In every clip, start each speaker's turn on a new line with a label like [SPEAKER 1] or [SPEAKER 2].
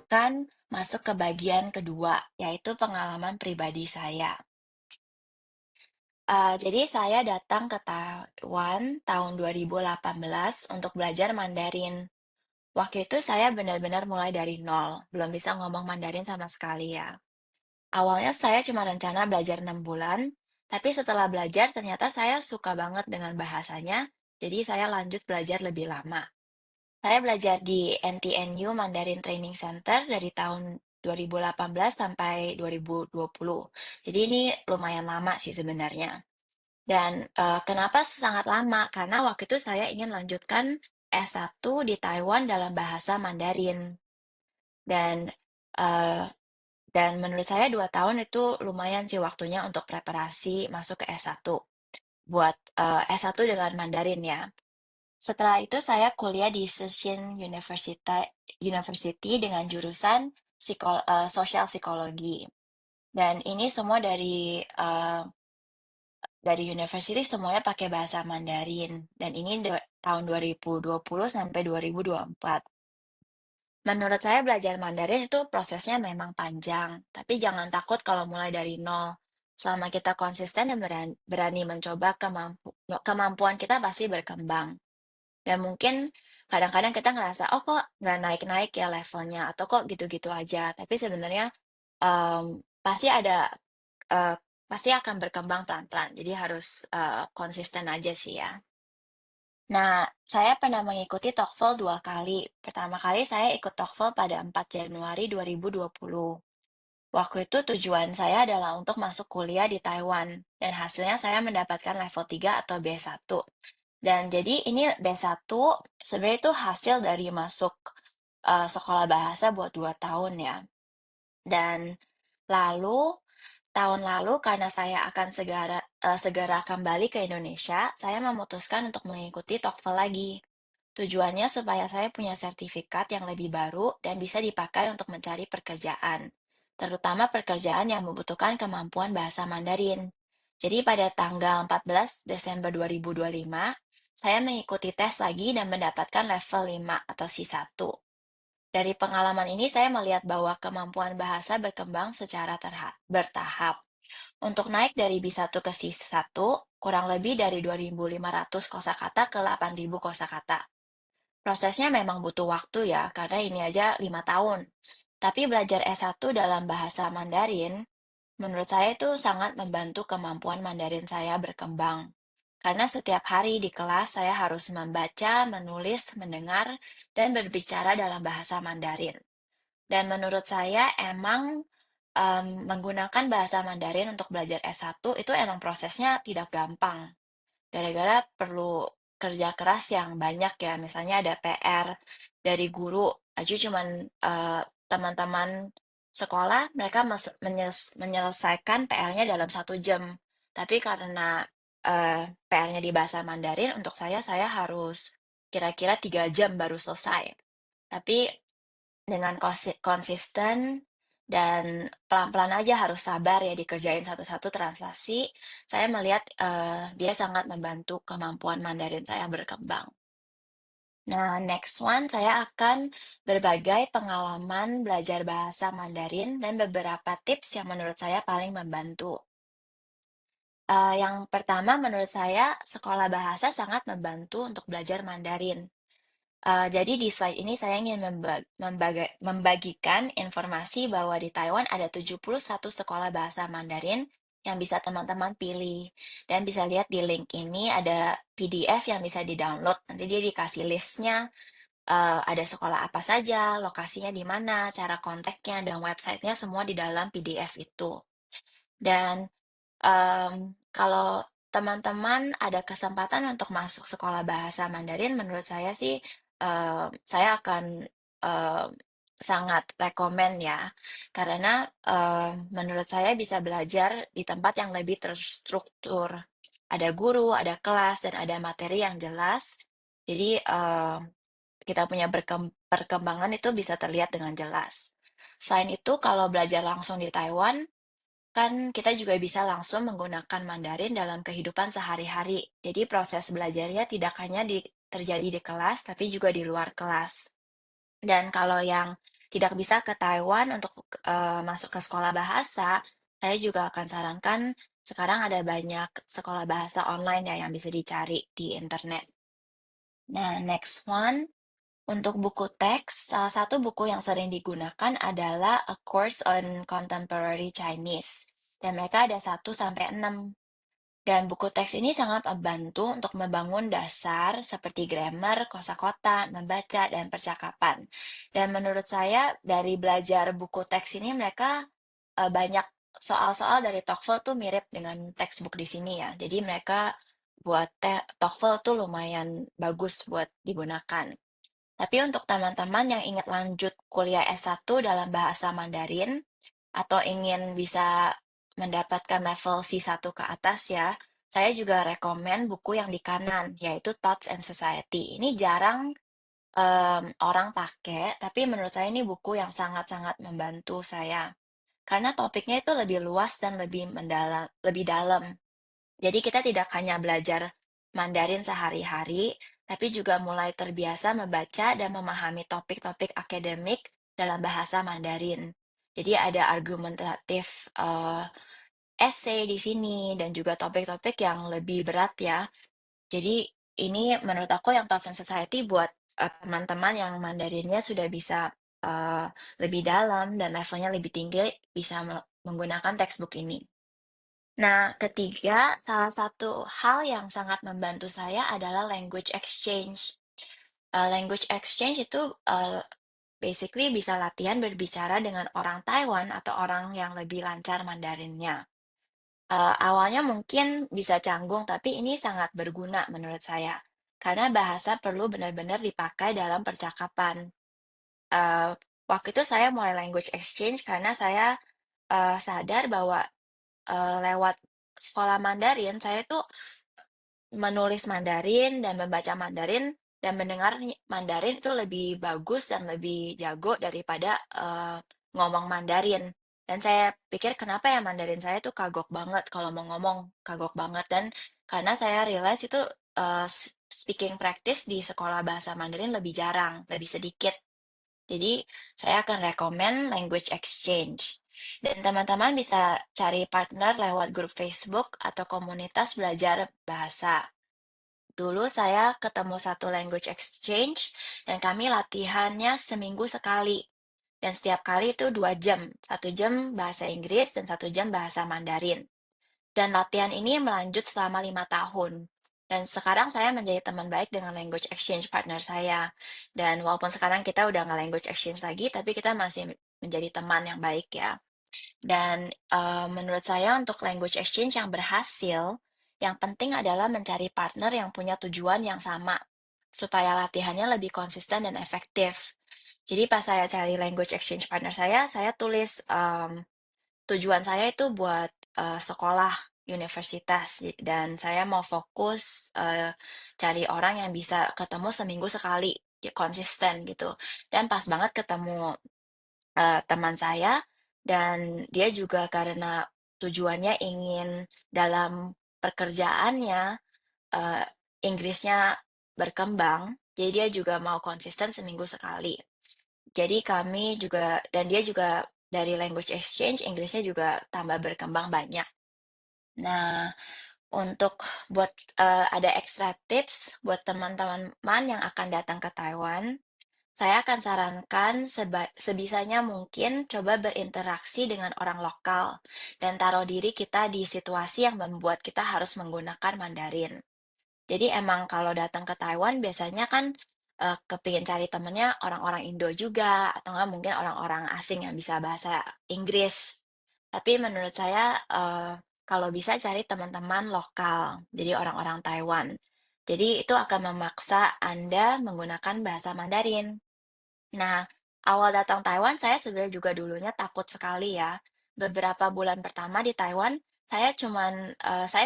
[SPEAKER 1] akan masuk ke bagian kedua, yaitu pengalaman pribadi saya. Jadi saya datang ke Taiwan tahun 2018 untuk belajar Mandarin. Waktu itu saya benar-benar mulai dari nol, belum bisa ngomong Mandarin sama sekali ya. Awalnya saya cuma rencana belajar 6 bulan, tapi setelah belajar ternyata saya suka banget dengan bahasanya, jadi saya lanjut belajar lebih lama. Saya belajar di NTNU Mandarin Training Center dari tahun 2018 sampai 2020. Jadi ini lumayan lama sih sebenarnya. Dan kenapa sangat lama? Karena waktu itu saya ingin lanjutkan S1 di Taiwan dalam bahasa Mandarin. Dan eh, dan menurut saya 2 tahun itu lumayan sih waktunya untuk preparasi masuk ke S1 buat S1 dengan Mandarin ya. Setelah itu saya kuliah di University dengan jurusan sosial psikologi. Dan ini semua dari university semuanya pakai bahasa Mandarin. Dan ini tahun 2020 sampai 2024. Menurut saya belajar Mandarin itu prosesnya memang panjang, tapi jangan takut kalau mulai dari nol. Selama kita konsisten dan berani mencoba kemampuan kita pasti berkembang. Dan mungkin kadang-kadang kita ngerasa, oh kok nggak naik-naik ya levelnya, atau kok gitu-gitu aja. Tapi sebenarnya pasti eh, pasti akan berkembang pelan-pelan. Jadi harus konsisten aja sih ya. Nah, saya pernah mengikuti TOEFL 2 kali. Pertama kali saya ikut TOEFL pada 4 Januari 2020. Waktu itu tujuan saya adalah untuk masuk kuliah di Taiwan, dan hasilnya saya mendapatkan level 3 atau B1. Dan jadi ini B1 sebenarnya itu hasil dari masuk sekolah bahasa buat 2 tahun ya. Dan lalu tahun lalu karena saya akan segera kembali ke Indonesia, saya memutuskan untuk mengikuti TOEFL lagi. Tujuannya supaya saya punya sertifikat yang lebih baru dan bisa dipakai untuk mencari pekerjaan, terutama pekerjaan yang membutuhkan kemampuan bahasa Mandarin. Jadi pada tanggal 14 Desember 2025, saya mengikuti tes lagi dan mendapatkan level 5 atau C1. Dari pengalaman ini saya melihat bahwa kemampuan bahasa berkembang secara bertahap. Untuk naik dari B1 ke C1, kurang lebih dari 2.500 kosakata ke 8.000 kosakata. Prosesnya memang butuh waktu ya, karena ini aja 5 tahun. Tapi belajar S1 dalam bahasa Mandarin, menurut saya itu sangat membantu kemampuan Mandarin saya berkembang. Karena setiap hari di kelas saya harus membaca, menulis, mendengar, dan berbicara dalam bahasa Mandarin. Dan menurut saya emang menggunakan bahasa Mandarin untuk belajar S1 itu emang prosesnya tidak gampang. Gara-gara perlu kerja keras yang banyak ya, misalnya ada PR dari guru, Aju cuman teman-teman sekolah mereka menyelesaikan PR-nya dalam 1 jam. Tapi karena PR-nya di bahasa Mandarin, untuk saya harus kira-kira 3 jam baru selesai. Tapi dengan konsisten dan pelan-pelan aja harus sabar ya dikerjain satu-satu translasi, saya melihat dia sangat membantu kemampuan Mandarin saya berkembang. Nah, next one saya akan berbagai pengalaman belajar bahasa Mandarin dan beberapa tips yang menurut saya paling membantu. Yang pertama menurut saya sekolah bahasa sangat membantu untuk belajar Mandarin. Jadi di slide ini saya ingin membagikan informasi bahwa di Taiwan ada 71 sekolah bahasa Mandarin yang bisa teman-teman pilih. Dan bisa lihat di link ini ada PDF yang bisa di-download. Nanti dia dikasih listnya, ada sekolah apa saja, lokasinya di mana, cara kontaknya, dan websitenya semua di dalam PDF itu. Dan kalau teman-teman ada kesempatan untuk masuk sekolah bahasa Mandarin, menurut saya sih, saya akan, sangat rekomen ya. Karena, menurut saya bisa belajar di tempat yang lebih terstruktur. Ada guru, ada kelas, dan ada materi yang jelas. Jadi, kita punya perkembangan itu bisa terlihat dengan jelas. Selain itu, kalau belajar langsung di Taiwan, kan kita juga bisa langsung menggunakan Mandarin dalam kehidupan sehari-hari. Jadi proses belajarnya tidak hanya terjadi di kelas, tapi juga di luar kelas. Dan kalau yang tidak bisa ke Taiwan untuk, masuk ke sekolah bahasa, saya juga akan sarankan sekarang ada banyak sekolah bahasa online ya yang bisa dicari di internet. Nah, next one, untuk buku teks, salah satu buku yang sering digunakan adalah A Course on Contemporary Chinese, dan mereka ada 1 sampai 6. Dan buku teks ini sangat membantu untuk membangun dasar seperti grammar, kosakata, membaca, dan percakapan. Dan menurut saya dari belajar buku teks ini mereka banyak soal-soal dari TOEFL tuh mirip dengan textbook di sini ya. Jadi mereka buat TOEFL tuh lumayan bagus buat digunakan. Tapi untuk teman-teman yang ingin lanjut kuliah S1 dalam bahasa Mandarin atau ingin bisa mendapatkan level C1 ke atas ya, saya juga rekomen buku yang di kanan, yaitu Thoughts and Society. Ini jarang orang pakai, tapi menurut saya ini buku yang sangat-sangat membantu saya. Karena topiknya itu lebih luas dan lebih dalam. Jadi kita tidak hanya belajar Mandarin sehari-hari, tapi juga mulai terbiasa membaca dan memahami topik-topik akademik dalam bahasa Mandarin. Jadi ada argumentatif essay di sini dan juga topik-topik yang lebih berat ya. Jadi ini menurut aku yang Thoughts and Society buat teman-teman yang Mandarinnya sudah bisa lebih dalam dan levelnya lebih tinggi bisa menggunakan textbook ini. Nah, ketiga, salah satu hal yang sangat membantu saya adalah language exchange. Language exchange itu basically bisa latihan berbicara dengan orang Taiwan atau orang yang lebih lancar Mandarinnya. Awalnya mungkin bisa canggung, tapi ini sangat berguna menurut saya. Karena bahasa perlu benar-benar dipakai dalam percakapan. Eee, Waktu itu saya mulai language exchange karena saya sadar bahwa lewat sekolah Mandarin, saya tuh menulis Mandarin dan membaca Mandarin dan mendengar Mandarin itu lebih bagus dan lebih jago daripada ngomong Mandarin. Dan saya pikir kenapa ya Mandarin saya tuh kagok banget kalau mau ngomong, kagok banget. Dan karena saya realize itu speaking practice di sekolah bahasa Mandarin lebih jarang, lebih sedikit. Jadi, saya akan rekomen language exchange. Dan teman-teman bisa cari partner lewat grup Facebook atau komunitas belajar bahasa. Dulu saya ketemu satu language exchange dan kami latihannya seminggu sekali. Dan setiap kali itu 2 jam, 1 jam bahasa Inggris dan 1 jam bahasa Mandarin. Dan latihan ini melanjut selama 5 tahun. Dan sekarang saya menjadi teman baik dengan language exchange partner saya. Dan walaupun sekarang kita udah nggak language exchange lagi, tapi kita masih menjadi teman yang baik ya. Dan menurut saya untuk language exchange yang berhasil, yang penting adalah mencari partner yang punya tujuan yang sama, supaya latihannya lebih konsisten dan efektif. Jadi pas saya cari language exchange partner saya tulis tujuan saya itu buat, sekolah universitas dan saya mau fokus, cari orang yang bisa ketemu seminggu sekali, ya konsisten gitu. Dan pas banget ketemu, teman saya dan dia juga karena tujuannya ingin dalam pekerjaannya, eee, Inggrisnya berkembang, jadi dia juga mau konsisten seminggu sekali. Jadi kami juga dan dia juga dari language exchange Inggrisnya juga tambah berkembang banyak. Nah, untuk buat, ada extra tips buat teman-teman yang akan datang ke Taiwan, saya akan sarankan sebisanya mungkin coba berinteraksi dengan orang lokal dan taruh diri kita di situasi yang membuat kita harus menggunakan Mandarin. Jadi emang kalau datang ke Taiwan biasanya kan, kepingin cari temennya orang-orang Indo juga, atau enggak mungkin orang-orang asing yang bisa bahasa Inggris. Tapi menurut saya, kalau bisa cari teman-teman lokal, jadi orang-orang Taiwan. Jadi itu akan memaksa Anda menggunakan bahasa Mandarin. Nah, awal datang Taiwan saya sebenarnya juga dulunya takut sekali ya. Beberapa bulan pertama di Taiwan, saya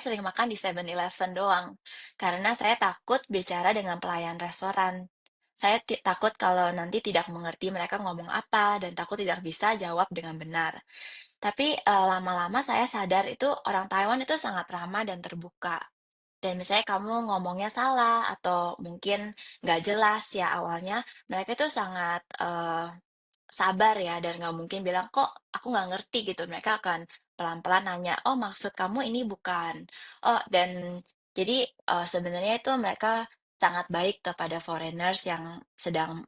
[SPEAKER 1] sering makan di 7-Eleven doang, karena saya takut bicara dengan pelayan restoran. Saya takut kalau nanti tidak mengerti mereka ngomong apa dan takut tidak bisa jawab dengan benar. Tapi, lama-lama saya sadar itu orang Taiwan itu sangat ramah dan terbuka. Dan misalnya kamu ngomongnya salah atau mungkin nggak jelas ya awalnya, mereka itu sangat, sabar ya dan nggak mungkin bilang, "Kok aku nggak ngerti?" Gitu. Mereka akan pelan-pelan nanya, "Oh, maksud kamu ini bukan?" Oh, dan jadi, sebenarnya itu mereka sangat baik kepada foreigners yang sedang,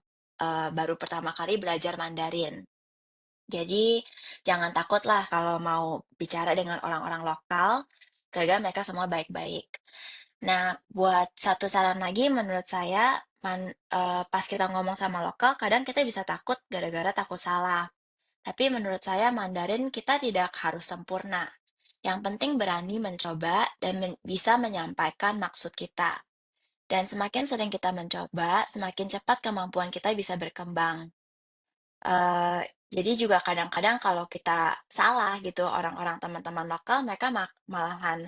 [SPEAKER 1] baru pertama kali belajar Mandarin. Jadi jangan takutlah kalau mau bicara dengan orang-orang lokal, karena mereka semua baik-baik. Nah, buat satu saran lagi menurut saya, pas kita ngomong sama lokal kadang kita bisa takut gara-gara takut salah. Tapi menurut saya Mandarin kita tidak harus sempurna. Yang penting berani mencoba dan bisa menyampaikan maksud kita. Dan semakin sering kita mencoba, semakin cepat kemampuan kita bisa berkembang. Jadi juga kadang-kadang kalau kita salah gitu, orang-orang teman-teman lokal mereka malahan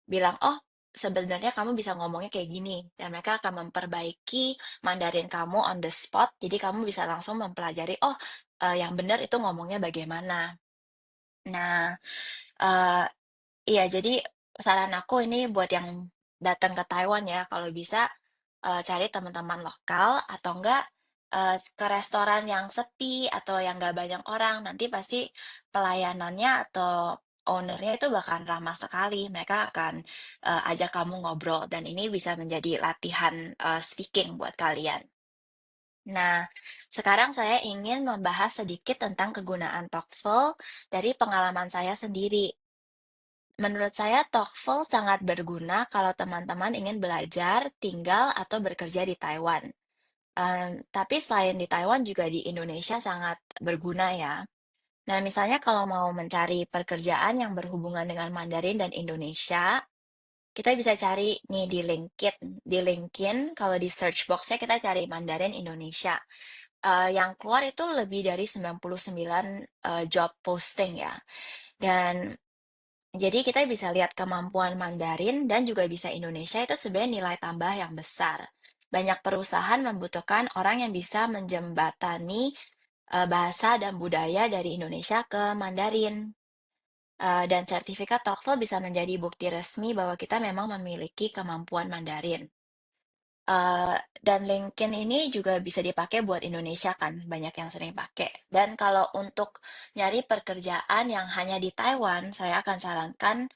[SPEAKER 1] bilang, "Oh, sebenarnya kamu bisa ngomongnya kayak gini," dan mereka akan memperbaiki Mandarin kamu on the spot, jadi kamu bisa langsung mempelajari, "Oh, yang benar itu ngomongnya bagaimana." Nah, eee iya, jadi saran aku ini buat yang datang ke Taiwan ya, kalau bisa, cari teman-teman lokal atau enggak, ke restoran yang sepi atau yang nggak banyak orang, nanti pasti pelayanannya atau owner-nya itu bakalan ramah sekali. Mereka akan, ajak kamu ngobrol dan ini bisa menjadi latihan, speaking buat kalian. Nah, sekarang saya ingin membahas sedikit tentang kegunaan TOEFL dari pengalaman saya sendiri. Menurut saya TOEFL sangat berguna kalau teman-teman ingin belajar, tinggal, atau bekerja di Taiwan. Tapi selain di Taiwan juga di Indonesia sangat berguna ya. Nah, misalnya kalau mau mencari pekerjaan yang berhubungan dengan Mandarin dan Indonesia, kita bisa cari nih di LinkedIn. Di LinkedIn, kalau di search box-nya kita cari Mandarin Indonesia. Yang keluar itu lebih dari 99 job posting ya. Dan jadi kita bisa lihat kemampuan Mandarin dan juga bisa Indonesia itu sebenarnya nilai tambah yang besar. Banyak perusahaan membutuhkan orang yang bisa menjembatani bahasa dan budaya dari Indonesia ke Mandarin. Dan sertifikat TOEFL bisa menjadi bukti resmi bahwa kita memang memiliki kemampuan Mandarin. Dan LinkedIn ini juga bisa dipakai buat Indonesia kan, banyak yang sering pakai. Dan kalau untuk nyari pekerjaan yang hanya di Taiwan, saya akan sarankan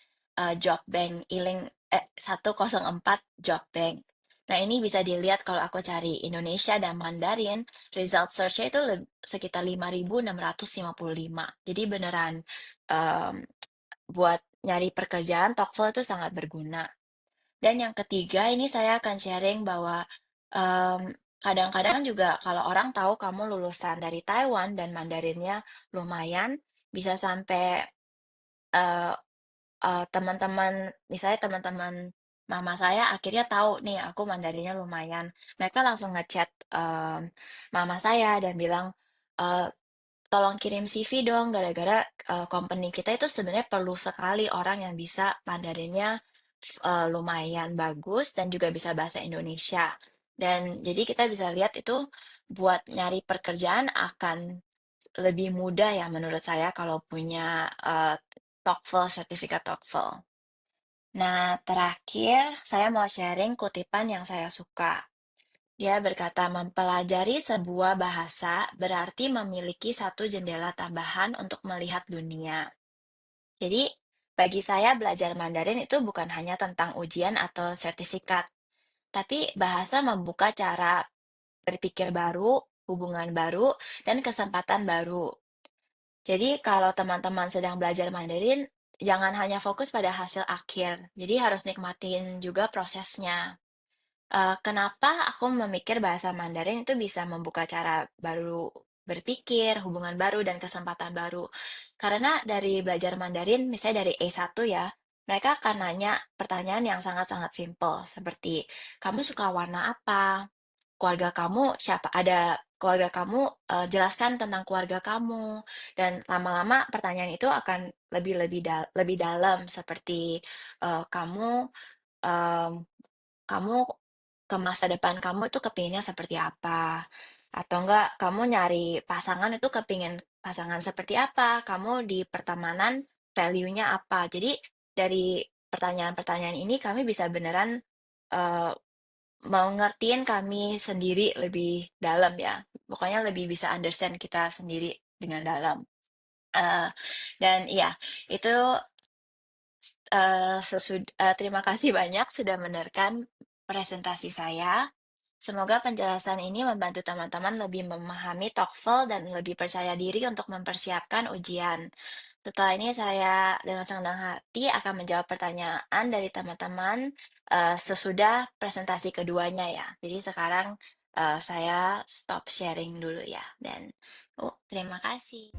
[SPEAKER 1] Job Bank 104 Job Bank. Nah, ini bisa dilihat kalau aku cari Indonesia dan Mandarin, result search-nya itu sekitar 5.655. Jadi beneran em, buat nyari pekerjaan, TOEFL itu sangat berguna. Dan yang ketiga ini saya akan sharing bahwa, mmm, kadang-kadang juga kalau orang tahu kamu lulusan dari Taiwan dan Mandarinnya lumayan, bisa sampai, eee teman-teman misalnya teman-teman mama saya akhirnya tahu nih aku Mandarinnya lumayan. Mereka langsung ngechat mama saya dan bilang, eee tolong kirim CV dong, gara-gara, company kita itu sebenarnya perlu sekali orang yang bisa Mandarinnya, lumayan bagus dan juga bisa bahasa Indonesia. Dan jadi kita bisa lihat itu buat nyari pekerjaan akan lebih mudah ya menurut saya kalau punya, TOEFL, sertifikat TOEFL. Nah, terakhir saya mau sharing kutipan yang saya suka. Dia berkata, mempelajari sebuah bahasa berarti memiliki satu jendela tambahan untuk melihat dunia. Jadi, bagi saya belajar Mandarin itu bukan hanya tentang ujian atau sertifikat, tapi bahasa membuka cara berpikir baru, hubungan baru, dan kesempatan baru. Jadi, kalau teman-teman sedang belajar Mandarin, jangan hanya fokus pada hasil akhir. Jadi, harus nikmatin juga prosesnya. Kenapa aku memikir bahasa Mandarin itu bisa membuka cara baru berpikir, hubungan baru, dan kesempatan baru. Karena dari belajar Mandarin, misalnya dari E1 ya, mereka akan nanya pertanyaan yang sangat-sangat simpel, seperti, "Kamu suka warna apa? Keluarga kamu siapa? Ada keluarga kamu, jelaskan tentang keluarga kamu." Dan lama-lama pertanyaan itu akan lebih dalam, seperti, "Kamu, mmm" kamu ke masa depan kamu itu kepinginnya seperti apa? Atau enggak kamu nyari pasangan itu kepingin pasangan seperti apa? Kamu di pertemanan value-nya apa? Jadi dari pertanyaan-pertanyaan ini kami bisa beneran, mau ngertiin kami sendiri lebih dalam ya, pokoknya lebih bisa understand kita sendiri dengan dalam. Eee, dan iya, itu, terima kasih banyak sudah mendengarkan presentasi saya. Semoga penjelasan ini membantu teman-teman lebih memahami TOEFL dan lebih percaya diri untuk mempersiapkan ujian. Setelah ini saya dengan senang hati akan menjawab pertanyaan dari teman-teman, sesudah presentasi keduanya ya. Jadi sekarang, saya stop sharing dulu ya dan terima kasih.